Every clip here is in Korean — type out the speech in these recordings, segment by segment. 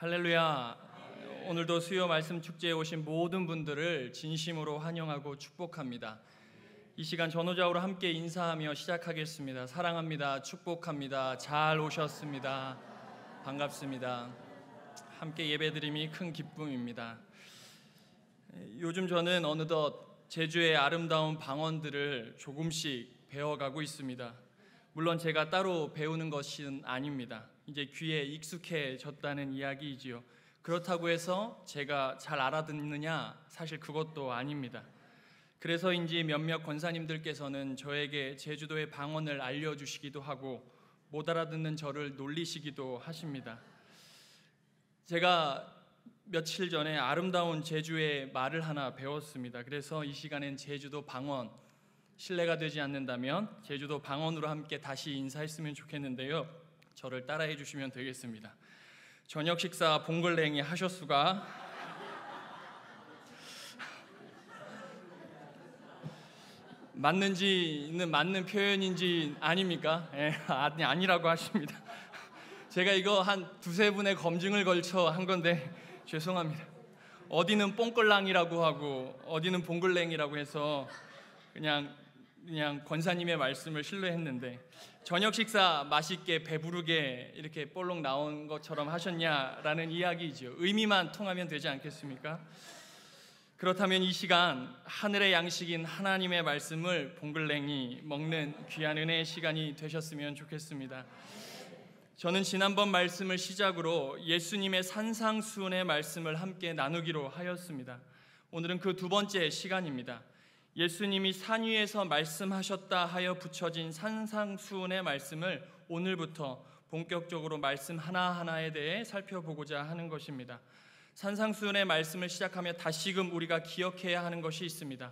할렐루야. 오늘도 수요 말씀 축제에 오신 모든 분들을 진심으로 환영하고 축복합니다. 이 시간 전호자우로 함께 인사하며 시작하겠습니다. 사랑합니다. 축복합니다. 잘 오셨습니다. 반갑습니다. 함께 예배드림이 큰 기쁨입니다. 요즘 저는 어느덧 제주의 아름다운 방언들을 조금씩 배워가고 있습니다. 물론 제가 따로 배우는 것은 아닙니다. 이제 귀에 익숙해졌다는 이야기이지요. 그렇다고 해서 제가 잘 알아듣느냐? 사실 그것도 아닙니다. 그래서인지 몇몇 권사님들께서는 저에게 제주도의 방언을 알려주시기도 하고 못 알아듣는 저를 놀리시기도 하십니다. 제가 며칠 전에 아름다운 제주의 말을 하나 배웠습니다. 그래서 이 시간엔 제주도 방언, 실례가 되지 않는다면 제주도 방언으로 함께 다시 인사했으면 좋겠는데요. 저를 따라해 주시면 되겠습니다. 저녁 식사 봉글랭이 하셨수가? 맞는지는 맞는 표현인지 아닙니까? 아니라고 하십니다. 제가 이거 한 두세 분의 검증을 걸쳐 한 건데 죄송합니다. 어디는 뽕글랑이라고 하고 어디는 봉글랭이라고 해서 그냥 권사님의 말씀을 신뢰했는데, 저녁 식사 맛있게 배부르게 이렇게 볼록 나온 것처럼 하셨냐라는 이야기죠. 의미만 통하면 되지 않겠습니까? 그렇다면 이 시간 하늘의 양식인 하나님의 말씀을 봉글랭이 먹는 귀한 은혜의 시간이 되셨으면 좋겠습니다. 저는 지난번 말씀을 시작으로 예수님의 산상수훈의 말씀을 함께 나누기로 하였습니다. 오늘은 그 두 번째 시간입니다. 예수님이 산 위에서 말씀하셨다 하여 붙여진 산상수훈의 말씀을 오늘부터 본격적으로 말씀 하나하나에 대해 살펴보고자 하는 것입니다. 산상수훈의 말씀을 시작하며 다시금 우리가 기억해야 하는 것이 있습니다.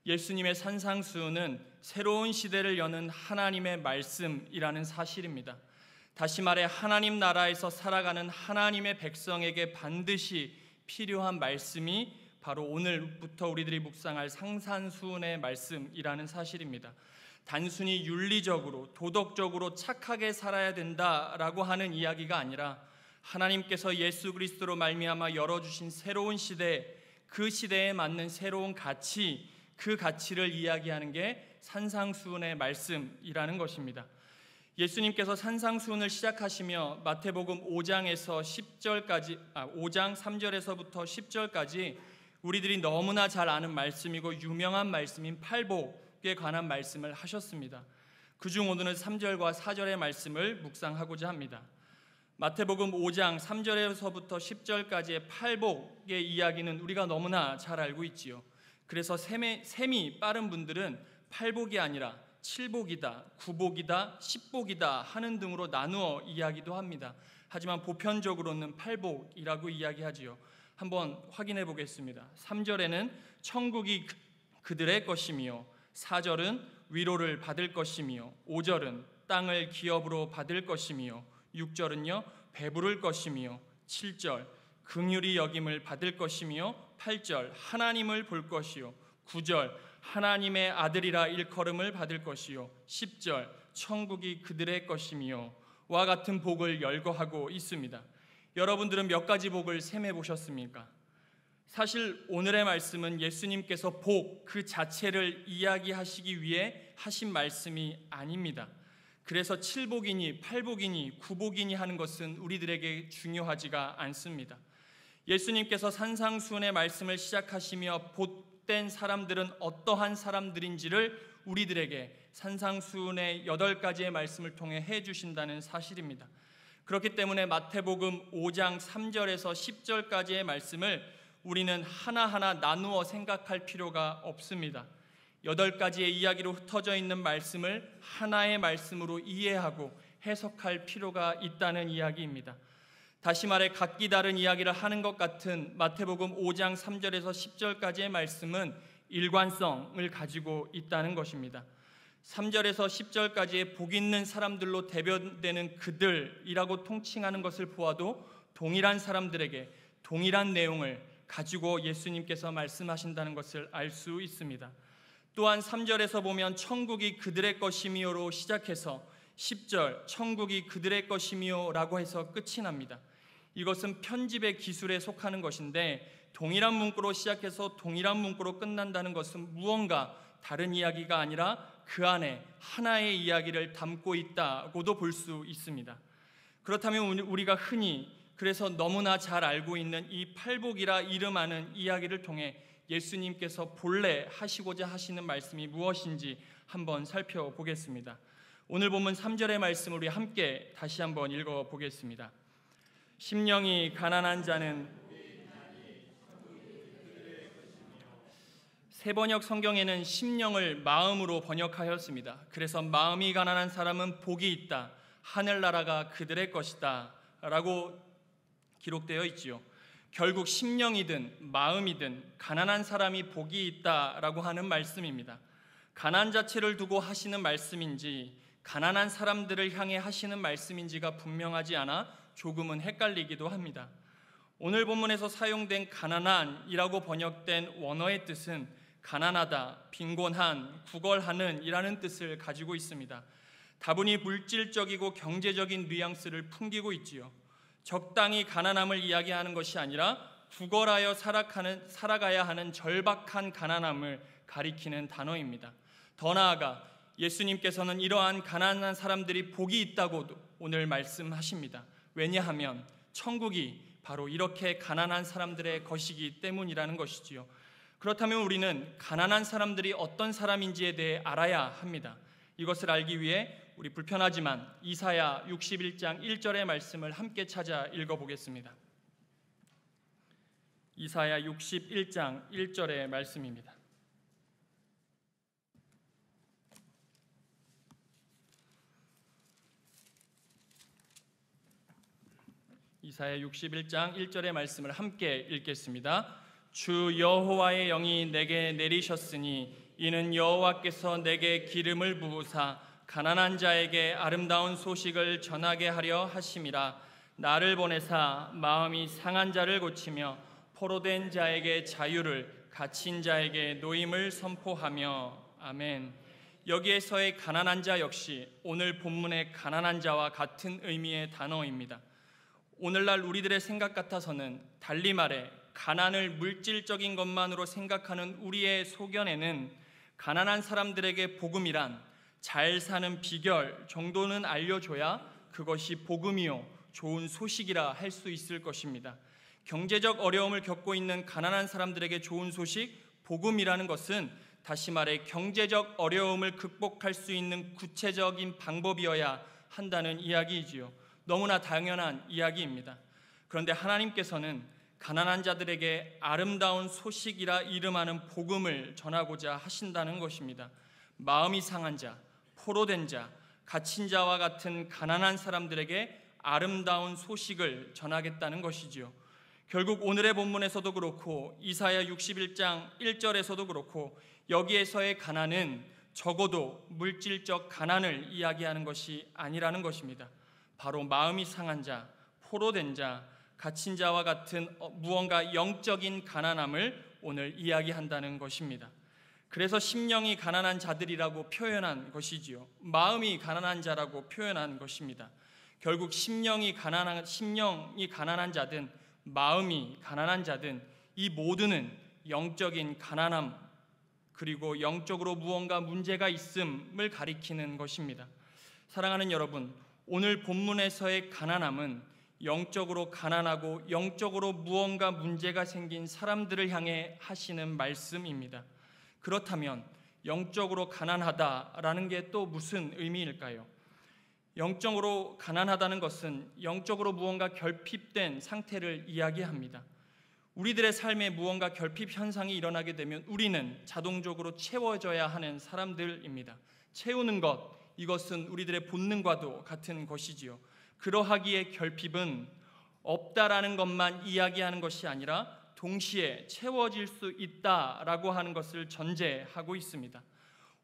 예수님의 산상수훈은 새로운 시대를 여는 하나님의 말씀이라는 사실입니다. 다시 말해 하나님 나라에서 살아가는 하나님의 백성에게 반드시 필요한 말씀이 바로 오늘부터 우리들이 묵상할 산상수훈의 말씀이라는 사실입니다. 단순히 윤리적으로 도덕적으로 착하게 살아야 된다라고 하는 이야기가 아니라 하나님께서 예수 그리스도로 말미암아 열어주신 새로운 시대, 그 시대에 맞는 새로운 가치, 그 가치를 이야기하는 게 산상수훈의 말씀이라는 것입니다. 예수님께서 산상수훈을 시작하시며 마태복음 5장에서 5장 3절에서부터 10절까지 우리들이 너무나 잘 아는 말씀이고 유명한 말씀인 팔복에 관한 말씀을 하셨습니다. 그중 오늘은 3절과 4절의 말씀을 묵상하고자 합니다. 마태복음 5장 3절에서부터 10절까지의 팔복의 이야기는 우리가 너무나 잘 알고 있지요. 그래서 셈이 빠른 분들은 팔복이 아니라 7복이다, 9복이다, 10복이다 하는 등으로 나누어 이야기도 합니다. 하지만 보편적으로는 8복이라고 이야기하지요. 한번 확인해 보겠습니다. 3절에는 천국이 그들의 것이며, 4절은 위로를 받을 것이며, 5절은 땅을 기업으로 받을 것이며, 6절은요 배부를 것이며, 7절 긍휼히 여김을 받을 것이며, 8절 하나님을 볼 것이요, 9절 하나님의 아들이라 일컬음을 받을 것이요, 10절 천국이 그들의 것이며 와 같은 복을 열거하고 있습니다. 여러분들은 몇 가지 복을 셈해 보셨습니까? 사실 오늘의 말씀은 예수님께서 복 그 자체를 이야기하시기 위해 하신 말씀이 아닙니다. 그래서 7복이니 8복이니 9복이니 하는 것은 우리들에게 중요하지가 않습니다. 예수님께서 산상수훈의 말씀을 시작하시며 복된 사람들은 어떠한 사람들인지를 우리들에게 산상수훈의 8가지의 말씀을 통해 해주신다는 사실입니다. 그렇기 때문에 마태복음 5장 3절에서 10절까지의 말씀을 우리는 하나하나 나누어 생각할 필요가 없습니다. 8가지의 이야기로 흩어져 있는 말씀을 하나의 말씀으로 이해하고 해석할 필요가 있다는 이야기입니다. 다시 말해 각기 다른 이야기를 하는 것 같은 마태복음 5장 3절에서 10절까지의 말씀은 일관성을 가지고 있다는 것입니다. 3절에서 10절까지의 복 있는 사람들로 대변되는 그들이라고 통칭하는 것을 보아도 동일한 사람들에게 동일한 내용을 가지고 예수님께서 말씀하신다는 것을 알 수 있습니다. 또한 3절에서 보면 천국이 그들의 것이미요로 시작해서 10절 천국이 그들의 것이미요라고 해서 끝이 납니다. 이것은 편집의 기술에 속하는 것인데 동일한 문구로 시작해서 동일한 문구로 끝난다는 것은 무언가 다른 이야기가 아니라 그 안에 하나의 이야기를 담고 있다고도 볼 수 있습니다. 그렇다면 우리가 흔히 그래서 너무나 잘 알고 있는 이 팔복이라 이름하는 이야기를 통해 예수님께서 본래 하시고자 하시는 말씀이 무엇인지 한번 살펴보겠습니다. 오늘 본문 3절의 말씀을 우리 함께 다시 한번 읽어보겠습니다. 심령이 가난한 자는, 새번역 성경에는 심령을 마음으로 번역하였습니다. 그래서 마음이 가난한 사람은 복이 있다, 하늘나라가 그들의 것이다 라고 기록되어 있지요. 결국 심령이든 마음이든 가난한 사람이 복이 있다라고 하는 말씀입니다. 가난 자체를 두고 하시는 말씀인지 가난한 사람들을 향해 하시는 말씀인지가 분명하지 않아 조금은 헷갈리기도 합니다. 오늘 본문에서 사용된 가난한이라고 번역된 원어의 뜻은 가난하다, 빈곤한, 구걸하는 이라는 뜻을 가지고 있습니다. 다분히 물질적이고 경제적인 뉘앙스를 풍기고 있지요. 적당히 가난함을 이야기하는 것이 아니라 구걸하여 살아가야 하는 절박한 가난함을 가리키는 단어입니다. 더 나아가 예수님께서는 이러한 가난한 사람들이 복이 있다고도 오늘 말씀하십니다. 왜냐하면 천국이 바로 이렇게 가난한 사람들의 것이기 때문이라는 것이지요. 그렇다면 우리는 가난한 사람들이 어떤 사람인지에 대해 알아야 합니다. 이것을 알기 위해 우리 불편하지만 이사야 61장 1절의 말씀을 함께 찾아 읽어보겠습니다. 이사야 61장 1절의 말씀입니다. 이사야 61장 1절의 말씀을 함께 읽겠습니다. 주 여호와의 영이 내게 내리셨으니 이는 여호와께서 내게 기름을 부으사 가난한 자에게 아름다운 소식을 전하게 하려 하심이라. 나를 보내사 마음이 상한 자를 고치며 포로된 자에게 자유를, 갇힌 자에게 노임을 선포하며. 아멘. 여기에서의 가난한 자 역시 오늘 본문의 가난한 자와 같은 의미의 단어입니다. 오늘날 우리들의 생각 같아서는 달리 말해 가난을 물질적인 것만으로 생각하는 우리의 소견에는 가난한 사람들에게 복음이란 잘 사는 비결 정도는 알려줘야 그것이 복음이요 좋은 소식이라 할 수 있을 것입니다. 경제적 어려움을 겪고 있는 가난한 사람들에게 좋은 소식, 복음이라는 것은 다시 말해 경제적 어려움을 극복할 수 있는 구체적인 방법이어야 한다는 이야기이지요. 너무나 당연한 이야기입니다. 그런데 하나님께서는 가난한 자들에게 아름다운 소식이라 이름하는 복음을 전하고자 하신다는 것입니다. 마음이 상한 자, 포로된 자, 갇힌 자와 같은 가난한 사람들에게 아름다운 소식을 전하겠다는 것이지요. 결국 오늘의 본문에서도 그렇고 이사야 61장 1절에서도 그렇고 여기에서의 가난은 적어도 물질적 가난을 이야기하는 것이 아니라는 것입니다. 바로 마음이 상한 자, 포로된 자, 갇힌 자와 같은 무언가 영적인 가난함을 오늘 이야기한다는 것입니다. 그래서 심령이 가난한 자들이라고 표현한 것이지요. 마음이 가난한 자라고 표현한 것입니다. 결국 심령이 가난한 자든 마음이 가난한 자든 이 모두는 영적인 가난함 그리고 영적으로 무언가 문제가 있음을 가리키는 것입니다. 사랑하는 여러분, 오늘 본문에서의 가난함은 영적으로 가난하고 영적으로 무언가 문제가 생긴 사람들을 향해 하시는 말씀입니다. 그렇다면 영적으로 가난하다라는 게 또 무슨 의미일까요? 영적으로 가난하다는 것은 영적으로 무언가 결핍된 상태를 이야기합니다. 우리들의 삶에 무언가 결핍 현상이 일어나게 되면 우리는 자동적으로 채워져야 하는 사람들입니다. 채우는 것, 이것은 우리들의 본능과도 같은 것이지요. 그러하기에 결핍은 없다라는 것만 이야기하는 것이 아니라 동시에 채워질 수 있다라고 하는 것을 전제하고 있습니다.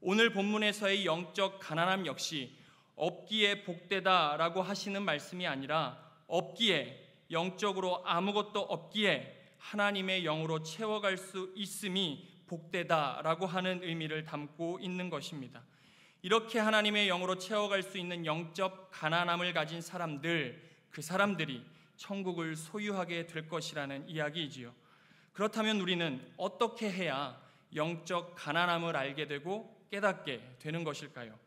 오늘 본문에서의 영적 가난함 역시 없기에 복되다라고 하시는 말씀이 아니라 없기에, 영적으로 아무것도 없기에 하나님의 영으로 채워갈 수 있음이 복되다라고 하는 의미를 담고 있는 것입니다. 이렇게 하나님의 영으로 채워갈 수 있는 영적 가난함을 가진 사람들, 그 사람들이 천국을 소유하게 될 것이라는 이야기이지요. 그렇다면 우리는 어떻게 해야 영적 가난함을 알게 되고 깨닫게 되는 것일까요?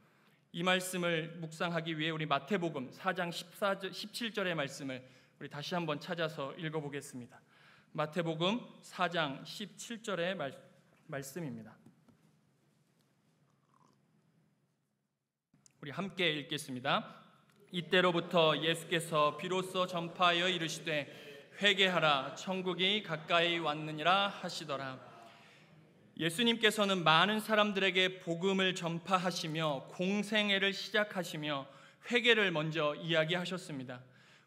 이 말씀을 묵상하기 위해 우리 마태복음 4장 17절의 말씀을 우리 다시 한번 찾아서 읽어보겠습니다. 마태복음 4장 17절의 말씀입니다. 우리 함께 읽겠습니다. 이때로부터 예수께서 비로소 전파하여 이르시되 회개하라 천국이 가까이 왔느니라 하시더라. 예수님께서는 많은 사람들에게 복음을 전파하시며 공생애를 시작하시며 회개를 먼저 이야기하셨습니다.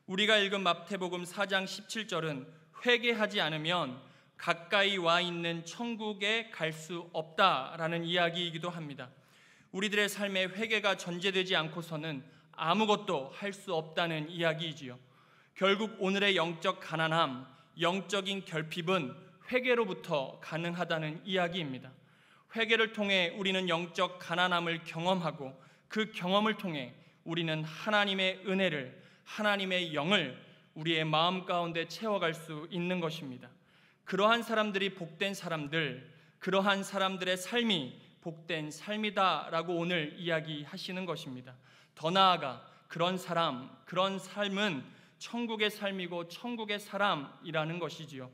우리가 읽은 마태복음 4장 17절은 회개하지 않으면 가까이 와 있는 천국에 갈 수 없다라는 이야기이기도 합니다. 우리들의 삶에 회개가 전제되지 않고서는 아무것도 할 수 없다는 이야기이지요. 결국 오늘의 영적 가난함, 영적인 결핍은 회개로부터 가능하다는 이야기입니다. 회개를 통해 우리는 영적 가난함을 경험하고 그 경험을 통해 우리는 하나님의 은혜를, 하나님의 영을 우리의 마음 가운데 채워갈 수 있는 것입니다. 그러한 사람들이 복된 사람들, 그러한 사람들의 삶이 복된 삶이다라고 오늘 이야기하시는 것입니다. 더 나아가 그런 사람, 그런 삶은 천국의 삶이고 천국의 사람이라는 것이지요.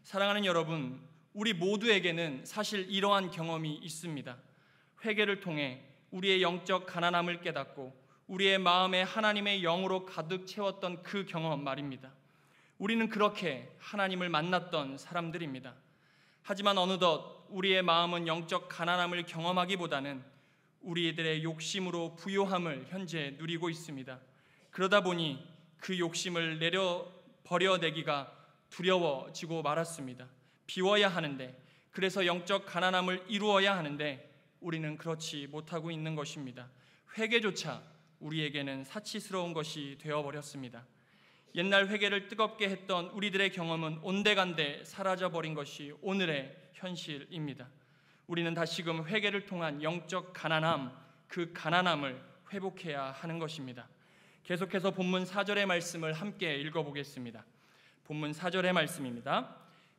사랑하는 여러분, 우리 모두에게는 사실 이러한 경험이 있습니다. 회개를 통해 우리의 영적 가난함을 깨닫고 우리의 마음에 하나님의 영으로 가득 채웠던 그 경험 말입니다. 우리는 그렇게 하나님을 만났던 사람들입니다. 하지만 어느덧 우리의 마음은 영적 가난함을 경험하기보다는 우리들의 욕심으로 부요함을 현재 누리고 있습니다. 그러다 보니 그 욕심을 버려내기가 두려워지고 말았습니다. 비워야 하는데, 그래서 영적 가난함을 이루어야 하는데 우리는 그렇지 못하고 있는 것입니다. 회개조차 우리에게는 사치스러운 것이 되어버렸습니다. 옛날 회개를 뜨겁게 했던 우리들의 경험은 온데간데 사라져버린 것이 오늘의 현실입니다. 우리는 다시금 회개를 통한 영적 가난함, 그 가난함을 회복해야 하는 것입니다. 계속해서 본문 4절의 말씀을 함께 읽어보겠습니다. 본문 4절의 말씀입니다.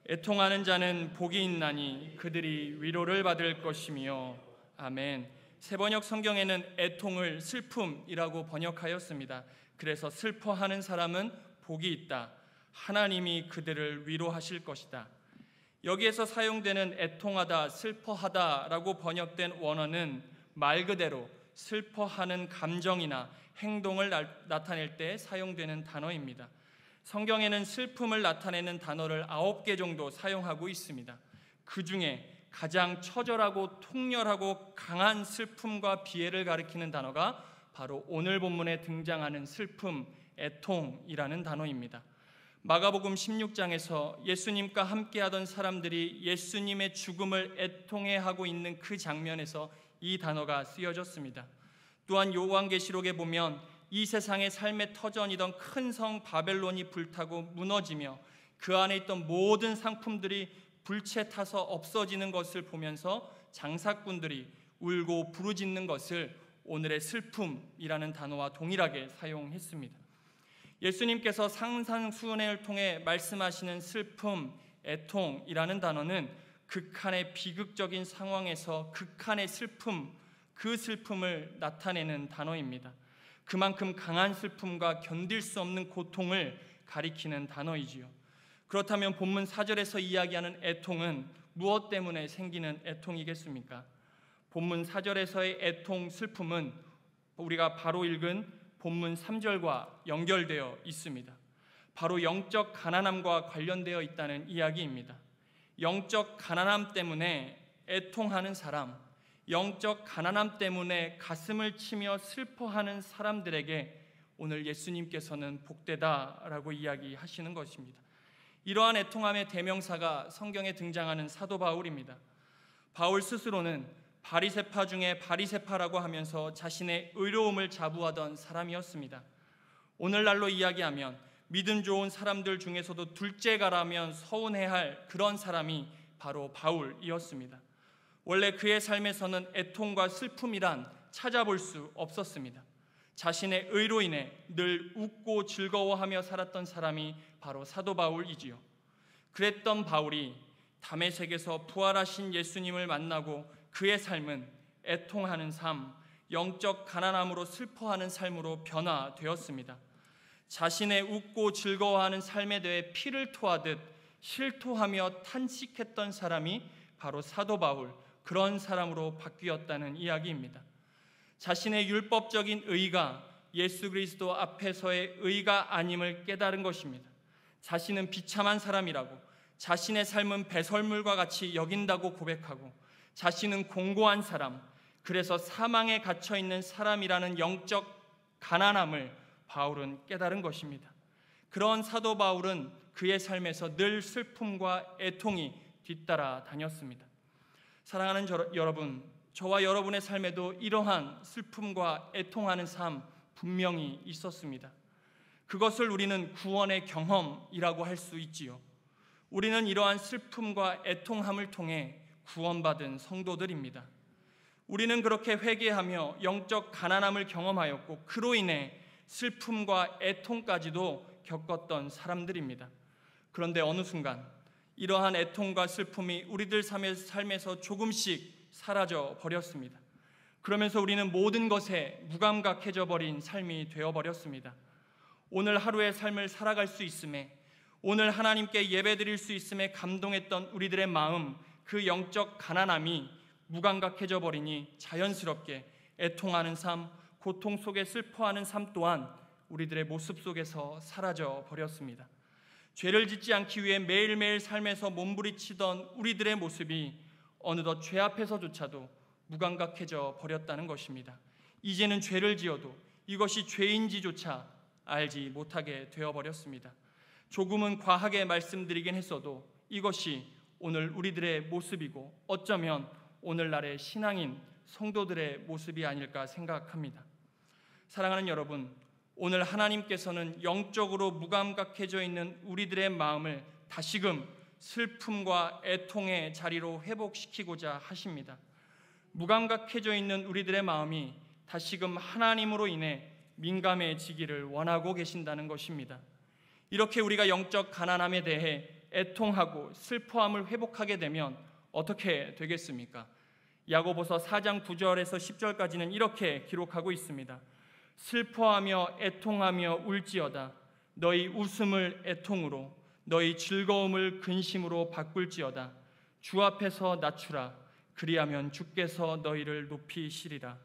애통하는 자는 복이 있나니 그들이 위로를 받을 것이며. 아멘. 새번역 성경에는 애통을 슬픔이라고 번역하였습니다. 그래서 슬퍼하는 사람은 복이 있다. 하나님이 그들을 위로하실 것이다. 여기에서 사용되는 애통하다, 슬퍼하다라고 번역된 원어는 말 그대로 슬퍼하는 감정이나 행동을 나타낼 때 사용되는 단어입니다. 성경에는 슬픔을 나타내는 단어를 9개 정도 사용하고 있습니다. 그 중에 가장 처절하고 통렬하고 강한 슬픔과 비애를 가리키는 단어가 바로 오늘 본문에 등장하는 슬픔, 애통이라는 단어입니다. 마가복음 16장에서 예수님과 함께하던 사람들이 예수님의 죽음을 애통해하고 있는 그 장면에서 이 단어가 쓰여졌습니다. 또한 요한계시록에 보면 이 세상의 삶의 터전이던 큰 성 바벨론이 불타고 무너지며 그 안에 있던 모든 상품들이 불체 타서 없어지는 것을 보면서 장사꾼들이 울고 부르짖는 것을 오늘의 슬픔이라는 단어와 동일하게 사용했습니다. 예수님께서 상상수훈회를 통해 말씀하시는 슬픔, 애통이라는 단어는 극한의 비극적인 상황에서 극한의 슬픔, 그 슬픔을 나타내는 단어입니다. 그만큼 강한 슬픔과 견딜 수 없는 고통을 가리키는 단어이지요. 그렇다면 본문 4절에서 이야기하는 애통은 무엇 때문에 생기는 애통이겠습니까? 본문 4절에서의 애통, 슬픔은 우리가 바로 읽은 본문 3절과 연결되어 있습니다. 바로 영적 가난함과 관련되어 있다는 이야기입니다. 영적 가난함 때문에 애통하는 사람, 영적 가난함 때문에 가슴을 치며 슬퍼하는 사람들에게 오늘 예수님께서는 복되다라고 이야기하시는 것입니다. 이러한 애통함의 대명사가 성경에 등장하는 사도 바울입니다. 바울 스스로는 바리새파 중에 바리새파라고 하면서 자신의 의로움을 자부하던 사람이었습니다. 오늘날로 이야기하면 믿음 좋은 사람들 중에서도 둘째가라면 서운해할 그런 사람이 바로 바울이었습니다. 원래 그의 삶에서는 애통과 슬픔이란 찾아볼 수 없었습니다. 자신의 의로 인해 늘 웃고 즐거워하며 살았던 사람이 바로 사도 바울이지요. 그랬던 바울이 다메섹에서 부활하신 예수님을 만나고 그의 삶은 애통하는 삶, 영적 가난함으로 슬퍼하는 삶으로 변화되었습니다. 자신의 웃고 즐거워하는 삶에 대해 피를 토하듯 실토하며 탄식했던 사람이 바로 사도 바울, 그런 사람으로 바뀌었다는 이야기입니다. 자신의 율법적인 의가 예수 그리스도 앞에서의 의가 아님을 깨달은 것입니다. 자신은 비참한 사람이라고, 자신의 삶은 배설물과 같이 여긴다고 고백하고, 자신은 공고한 사람, 그래서 사망에 갇혀 있는 사람이라는 영적 가난함을 바울은 깨달은 것입니다. 그런 사도 바울은 그의 삶에서 늘 슬픔과 애통이 뒤따라 다녔습니다. 사랑하는 여러분, 저와 여러분의 삶에도 이러한 슬픔과 애통하는 삶 분명히 있었습니다. 그것을 우리는 구원의 경험이라고 할 수 있지요. 우리는 이러한 슬픔과 애통함을 통해 구원받은 성도들입니다. 우리는 그렇게 회개하며 영적 가난함을 경험하였고, 그로 인해 슬픔과 애통까지도 겪었던 사람들입니다. 그런데 어느 순간 이러한 애통과 슬픔이 우리들 삶에서 조금씩 사라져 버렸습니다. 그러면서 우리는 모든 것에 무감각해져 버린 삶이 되어버렸습니다. 오늘 하루의 삶을 살아갈 수 있음에, 오늘 하나님께 예배드릴 수 있음에 감동했던 우리들의 마음, 그 영적 가난함이 무감각해져 버리니 자연스럽게 애통하는 삶, 고통 속에 슬퍼하는 삶 또한 우리들의 모습 속에서 사라져 버렸습니다. 죄를 짓지 않기 위해 매일매일 삶에서 몸부리치던 우리들의 모습이 어느덧 죄 앞에서조차도 무감각해져 버렸다는 것입니다. 이제는 죄를 지어도 이것이 죄인지조차 알지 못하게 되어버렸습니다. 조금은 과하게 말씀드리긴 했어도 이것이 오늘 우리들의 모습이고, 어쩌면 오늘날의 신앙인 성도들의 모습이 아닐까 생각합니다. 사랑하는 여러분, 오늘 하나님께서는 영적으로 무감각해져 있는 우리들의 마음을 다시금 슬픔과 애통의 자리로 회복시키고자 하십니다. 무감각해져 있는 우리들의 마음이 다시금 하나님으로 인해 민감해지기를 원하고 계신다는 것입니다. 이렇게 우리가 영적 가난함에 대해 애통하고 슬퍼함을 회복하게 되면 어떻게 되겠습니까? 야고보서 4장 9절에서 10절까지는 이렇게 기록하고 있습니다. 슬퍼하며 애통하며 울지어다. 너희 웃음을 애통으로, 너희 즐거움을 근심으로 바꿀지어다. 주 앞에서 낮추라. 그리하면 주께서 너희를 높이시리라.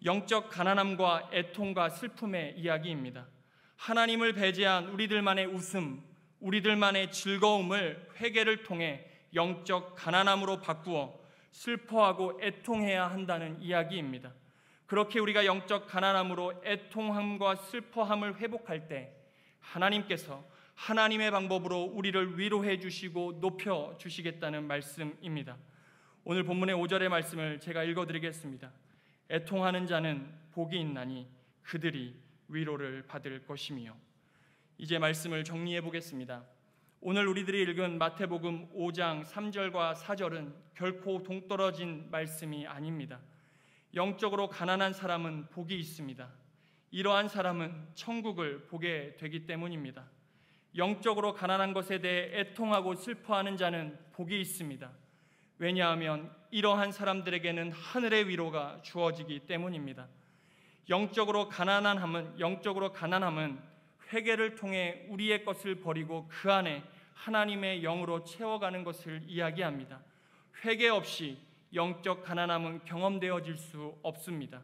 영적 가난함과 애통과 슬픔의 이야기입니다. 하나님을 배제한 우리들만의 웃음, 우리들만의 즐거움을 회개를 통해 영적 가난함으로 바꾸어 슬퍼하고 애통해야 한다는 이야기입니다. 그렇게 우리가 영적 가난함으로 애통함과 슬퍼함을 회복할 때 하나님께서 하나님의 방법으로 우리를 위로해 주시고 높여 주시겠다는 말씀입니다. 오늘 본문의 5절의 말씀을 제가 읽어드리겠습니다. 애통하는 자는 복이 있나니 그들이 위로를 받을 것이며. 이제 말씀을 정리해 보겠습니다. 오늘 우리들이 읽은 마태복음 5장 3절과 4절은 결코 동떨어진 말씀이 아닙니다. 영적으로 가난한 사람은 복이 있습니다. 이러한 사람은 천국을 보게 되기 때문입니다. 영적으로 가난한 것에 대해 애통하고 슬퍼하는 자는 복이 있습니다. 왜냐하면 이러한 사람들에게는 하늘의 위로가 주어지기 때문입니다. 영적으로 가난함은 회개를 통해 우리의 것을 버리고 그 안에 하나님의 영으로 채워가는 것을 이야기합니다. 회개 없이 영적 가난함은 경험되어질 수 없습니다.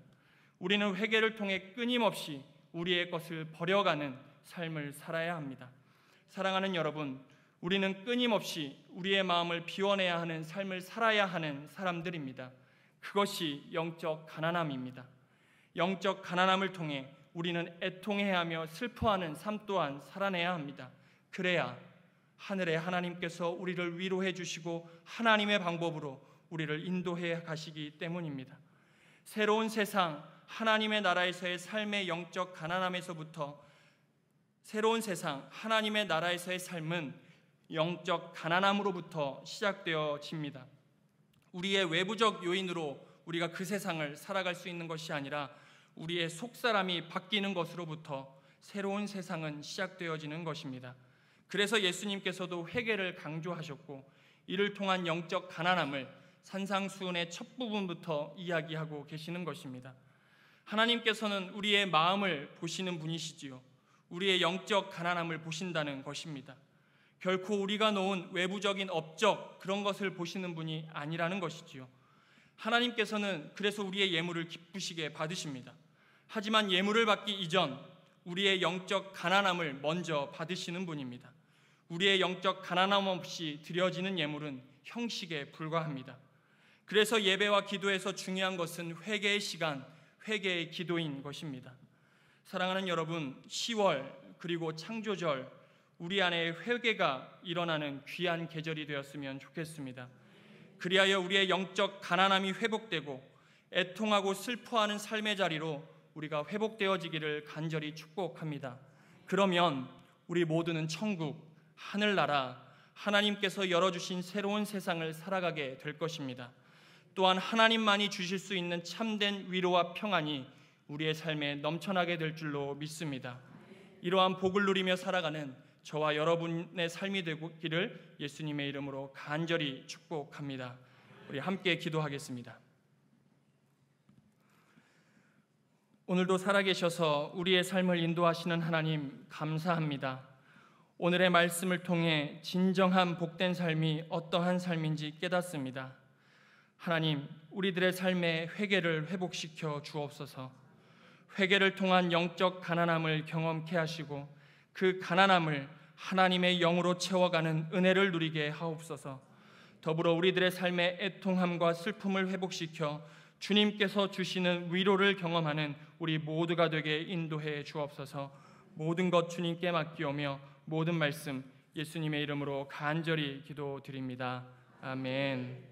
우리는 회개를 통해 끊임없이 우리의 것을 버려가는 삶을 살아야 합니다. 사랑하는 여러분, 우리는 끊임없이 우리의 마음을 비워내야 하는 삶을 살아야 하는 사람들입니다. 그것이 영적 가난함입니다. 영적 가난함을 통해 우리는 애통해야 하며 슬퍼하는 삶 또한 살아내야 합니다. 그래야 하늘의 하나님께서 우리를 위로해 주시고 하나님의 방법으로 우리를 인도해 가시기 때문입니다. 새로운 세상, 하나님의 나라에서의 삶의 영적 가난함에서부터 새로운 세상, 하나님의 나라에서의 삶은 영적 가난함으로부터 시작되어집니다. 우리의 외부적 요인으로 우리가 그 세상을 살아갈 수 있는 것이 아니라 우리의 속사람이 바뀌는 것으로부터 새로운 세상은 시작되어지는 것입니다. 그래서 예수님께서도 회개를 강조하셨고 이를 통한 영적 가난함을 산상수훈의 첫 부분부터 이야기하고 계시는 것입니다. 하나님께서는 우리의 마음을 보시는 분이시지요. 우리의 영적 가난함을 보신다는 것입니다. 결코 우리가 놓은 외부적인 업적 그런 것을 보시는 분이 아니라는 것이지요. 하나님께서는 그래서 우리의 예물을 기쁘시게 받으십니다. 하지만 예물을 받기 이전 우리의 영적 가난함을 먼저 받으시는 분입니다. 우리의 영적 가난함 없이 드려지는 예물은 형식에 불과합니다. 그래서 예배와 기도에서 중요한 것은 회개의 시간, 회개의 기도인 것입니다. 사랑하는 여러분, 10월 그리고 창조절 우리 안에 회개가 일어나는 귀한 계절이 되었으면 좋겠습니다. 그리하여 우리의 영적 가난함이 회복되고 애통하고 슬퍼하는 삶의 자리로 우리가 회복되어지기를 간절히 축복합니다. 그러면 우리 모두는 천국, 하늘나라, 하나님께서 열어주신 새로운 세상을 살아가게 될 것입니다. 또한 하나님만이 주실 수 있는 참된 위로와 평안이 우리의 삶에 넘쳐나게 될 줄로 믿습니다. 이러한 복을 누리며 살아가는 저와 여러분의 삶이 되기를 예수님의 이름으로 간절히 축복합니다. 우리 함께 기도하겠습니다. 오늘도 살아계셔서 우리의 삶을 인도하시는 하나님 감사합니다. 오늘의 말씀을 통해 진정한 복된 삶이 어떠한 삶인지 깨닫습니다. 하나님, 우리들의 삶의 회개를 회복시켜 주옵소서. 회개를 통한 영적 가난함을 경험케 하시고 그 가난함을 하나님의 영으로 채워가는 은혜를 누리게 하옵소서. 더불어 우리들의 삶의 애통함과 슬픔을 회복시켜 주님께서 주시는 위로를 경험하는 우리 모두가 되게 인도해 주옵소서. 모든 것 주님께 맡기오며 모든 말씀 예수님의 이름으로 간절히 기도드립니다. 아멘.